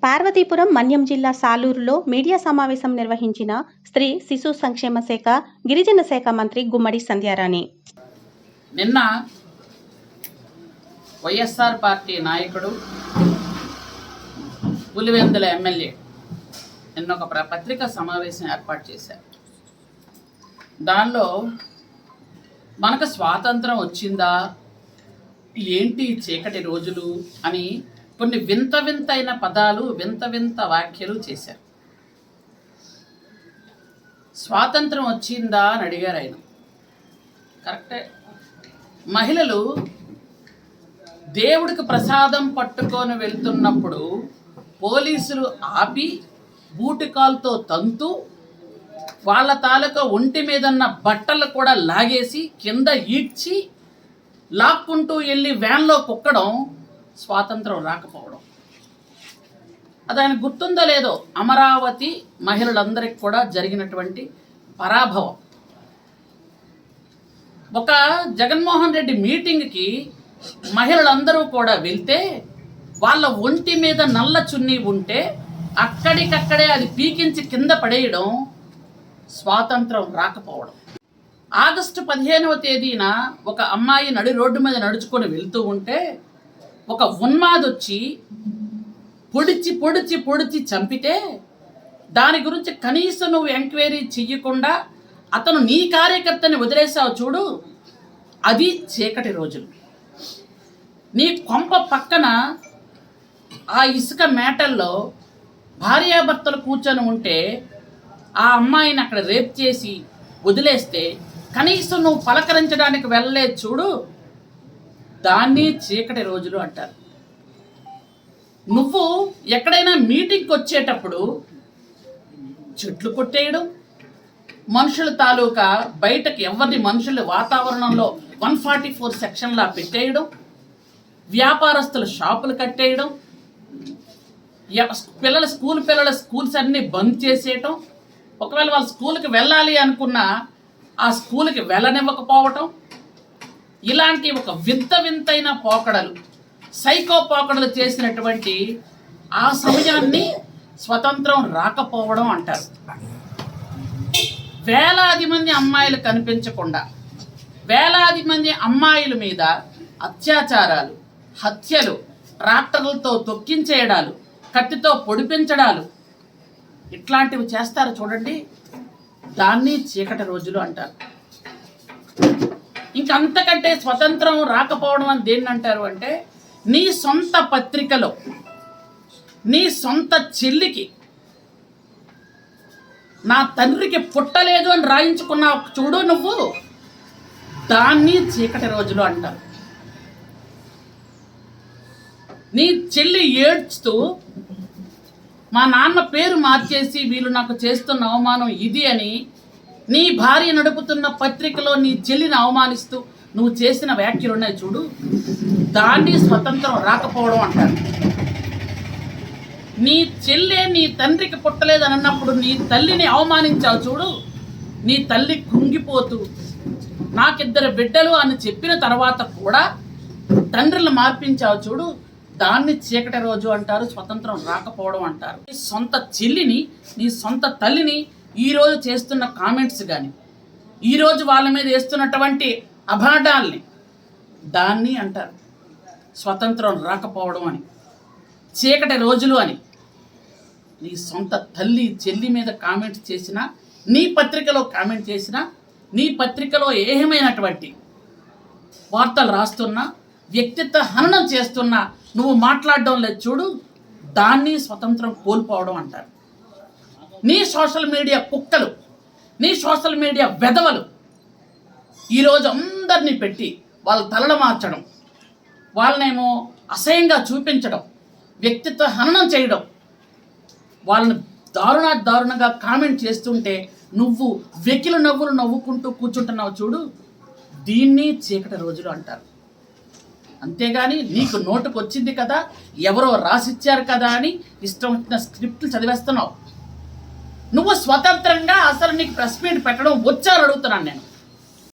పార్వతీపురం మన్యం జిల్లా సాలూరులో మీడియా సమావేశం నిర్వహించిన స్త్రీ శిశు సంక్షేమ శాఖ గిరిజన శాఖ మంత్రి గుమ్మడి సంధ్యారాణి. నిన్న వైఎస్ఆర్ పార్టీ నాయకుడు పులివెందుల ఎమ్మెల్యే నిన్న ఒక పత్రికా సమావేశం ఏర్పాటు చేశారు. దానిలో మనకు స్వాతంత్రం వచ్చిందా, ఏంటి చీకటి రోజులు అని కొన్ని వింత వింతైన పదాలు, వింత వింత వ్యాఖ్యలు చేశారు. స్వాతంత్రం వచ్చిందా అని అడిగారు ఆయన. కరెక్టే. మహిళలు దేవుడికి ప్రసాదం పట్టుకొని వెళ్తున్నప్పుడు పోలీసులు ఆపి బూటికాలతో తంతు వాళ్ళ తాలూకా ఒంటి మీదన్న బట్టలు కూడా లాగేసి కింద ఈడ్చి లాక్కుంటూ వెళ్ళి వ్యాన్లో కుక్కడం స్వాతంత్రం రాకపోవడం. అది ఆయన గుర్తుందో లేదో, అమరావతి మహిళలందరికీ కూడా జరిగినటువంటి పరాభవం. ఒక జగన్మోహన్ రెడ్డి మీటింగ్కి మహిళలందరూ కూడా వెళ్తే వాళ్ళ ఒంటి మీద నల్ల చున్నీ ఉంటే అక్కడికక్కడే అది పీకించి కింద పడేయడం స్వాతంత్రం రాకపోవడం. ఆగస్టు 15వ తేదీన ఒక అమ్మాయి నడి రోడ్డు మీద నడుచుకొని వెళ్తూ ఉంటే ఒక ఉన్మాదొచ్చి పొడిచి పొడిచి పొడిచి చంపితే దాని గురించి కనీసం నువ్వు ఎంక్వైరీ చెయ్యకుండా అతను నీ కార్యకర్తని వదిలేసావు చూడు, అది చీకటి రోజులు. నీ కొంప పక్కన ఆ ఇసుక మేటల్లో భార్యాభర్తలు కూర్చొని ఉంటే ఆ అమ్మాయిని అక్కడ రేప్ చేసి వదిలేస్తే కనీసం నువ్వు పలకరించడానికి వెళ్ళలేదు చూడు, దాన్ని చీకటి రోజులు అంటారు. నువ్వు ఎక్కడైనా మీటింగ్కి వచ్చేటప్పుడు చెట్లు కొట్టేయడం, మనుషుల తాలూకా బయటకు ఎవరిని మనుషుల వాతావరణంలో 144 సెక్షన్లా పెట్టేయడం, వ్యాపారస్తుల షాపులు కట్టేయడం, పిల్లల స్కూల్స్ అన్నీ బంద్ చేసేయటం, ఒకవేళ వాళ్ళ స్కూల్కి వెళ్ళాలి అనుకున్నా ఆ స్కూల్కి వెళ్ళనివ్వకపోవటం, ఇలాంటి ఒక వింత వింతైన పోకడలు, సైకో పోకడలు చేసినటువంటి ఆ సమయాన్ని స్వతంత్రం రాకపోవడం అంటారు. వేలాది మంది అమ్మాయిలు కనిపించకుండా, వేలాది మంది అమ్మాయిల మీద అత్యాచారాలు, హత్యలు, ట్రాక్టర్లతో తొక్కించేయడాలు, కత్తితో పొడిపించడాలు, ఇట్లాంటివి చేస్తారు చూడండి, దాన్ని చీకటి రోజులు అంటారు. ఇంకంతకంటే స్వతంత్రం రాకపోవడం అని దేన్ని అంటారు అంటే, నీ సొంత పత్రికలో నీ సొంత చెల్లికి నా తండ్రికి పుట్టలేదు అని రాయించుకున్నావు చూడు నువ్వు, దాన్ని చీకటి రోజులు అంటారు. నీ చెల్లి ఏడ్చుతూ మా నాన్న పేరు మార్చేసి వీళ్ళు నాకు చేస్తున్న అవమానం ఇది అని నీ భార్య నడుపుతున్న పత్రికలో నీ చెల్లిని అవమానిస్తూ నువ్వు చేసిన వ్యాఖ్యలు ఉన్నాయి చూడు, దాన్ని స్వతంత్రం రాకపోవడం అంటారు. నీ చెల్లె నీ తండ్రికి పుట్టలేదని అన్నప్పుడు నీ తల్లిని అవమానించావు చూడు, నీ తల్లి కృంగిపోతూ నాకిద్దరు బిడ్డలు అని చెప్పిన తర్వాత కూడా తండ్రిని మార్పించావు చూడు, దాన్ని చీకటి రోజు అంటారు, స్వతంత్రం రాకపోవడం అంటారు. నీ సొంత చెల్లిని, నీ సొంత తల్లిని ఈరోజు చేస్తున్న కామెంట్స్ కానీ, ఈరోజు వాళ్ళ మీద వేస్తున్నటువంటి అభాండాల్ని, దాన్ని అంటారు స్వతంత్రం రాకపోవడం అని, చీకటి రోజులు అని. నీ సొంత తల్లి చెల్లి మీద కామెంట్స్ చేసినా, నీ పత్రికలో కామెంట్ చేసినా, నీ పత్రికలో ఏమైనటువంటి వార్తలు రాస్తున్నా, వ్యక్తిత్వ హననం చేస్తున్నా నువ్వు మాట్లాడడం లేదు చూడు, దాన్ని స్వతంత్రం కోల్పోవడం అంటారు. నీ సోషల్ మీడియా కుక్కలు, నీ సోషల్ మీడియా వెధవలు ఈరోజు అందరినీ పెట్టి వాళ్ళ తలలు మార్చడం, వాళ్ళనేమో అసహ్యంగా చూపించడం, వ్యక్తిత్వ హననం చేయడం, వాళ్ళని దారుణంగా కామెంట్ చేస్తుంటే నువ్వు వెకిలి నవ్వులు నవ్వుకుంటూ కూర్చుంటున్నావు చూడు, దీన్ని చీకటి రోజులు అంటారు. అంతేగాని నీకు నోటుకు వచ్చింది కదా, ఎవరో రాసిచ్చారు కదా అని ఇష్టం వచ్చిన స్క్రిప్ట్లు చదివేస్తున్నావు. నువ్వు స్వతంత్రంగా అసలు నీకు ప్రెస్ మీట్ పెట్టడం వచ్చారు అడుగుతున్నాను నేను.